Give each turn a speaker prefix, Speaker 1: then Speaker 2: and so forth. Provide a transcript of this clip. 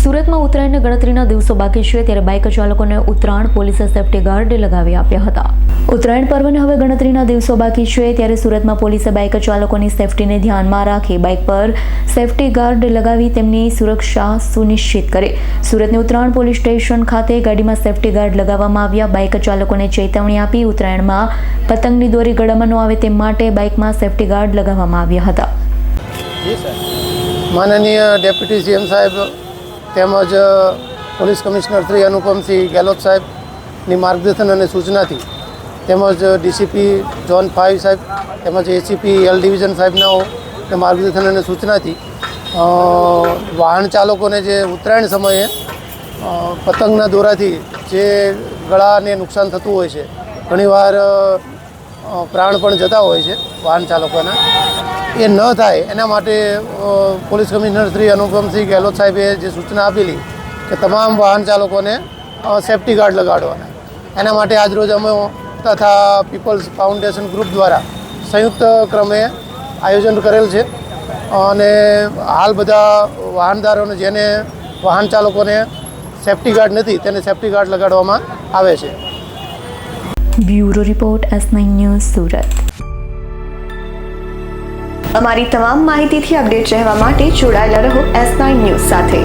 Speaker 1: સુરતમાં ઉત્તરાયણના ગણતરીના દિવસો બાકી છે ત્યારે બાઇક ચાલકોને ઉત્તરાયણ પોલીસે સેફટી ગાર્ડ લગાવી આપ્યા હતા। ઉત્તરાયણ પર્વને હવે ગણતરીના દિવસો બાકી છે ત્યારે સુરતમાં પોલીસે બાઇક ચાલકોની સેફટીને ધ્યાનમાં રાખી બાઇક પર સેફટી ગાર્ડ લગાવી તેમની સુરક્ષા સુનિશ્ચિત કરે। સુરતની ઉત્તરાયણ પોલીસ સ્ટેશન ખાતે ગાડીમાં સેફટી ગાર્ડ લગાવવામાં આવ્યા। બાઇક ચાલકોને ચેતવણી આપી ઉત્તરાયણમાં પતંગની દોરી ગળામાં ન આવે તે માટે બાઇકમાં સેફટી ગાર્ડ લગાવવામાં આવ્યા હતા।
Speaker 2: माननीय डेप्यूटी सीएम साहेब તેમજ પોલીસ કમિશનર શ્રી અનુપમસિંહ ગેહલોત સાહેબની માર્ગદર્શન અને સૂચનાથી તેમજ ડીસીપી ઝોન 5 સાહેબ તેમજ એસીપી એલ ડિવિઝન સાહેબના માર્ગદર્શન અને સૂચનાથી વાહન ચાલકોને જે ઉત્તરાયણ સમયે પતંગના દોરાથી જે ગળાને નુકસાન થતું હોય છે, ઘણીવાર પ્રાણ પણ જતા હોય છે વાહન ચાલકોના, એ ન થાય એના માટે પોલીસ કમિશનર શ્રી અનુપમસિંહ ગેહલોત સાહેબે જે સૂચના આપેલી કે તમામ વાહન ચાલકોને સેફટી ગાર્ડ લગાડવાના, એના માટે આજરોજ અમે તથા પીપલ્સ ફાઉન્ડેશન ગ્રુપ દ્વારા સંયુક્ત ક્રમે આયોજન કરેલ છે અને હાલ બધા વાહનદારોને જેને વાહન ચાલકોને સેફટી ગાર્ડ નથી તેને સેફટી ગાર્ડ લગાડવામાં આવે છે।
Speaker 1: Bureau report S9 news Surat.
Speaker 3: અમારી તમામ માહિતીથી અપડેટ રહેવા માટે જોડાયેલા રહો S9 ન્યૂઝ સાથે।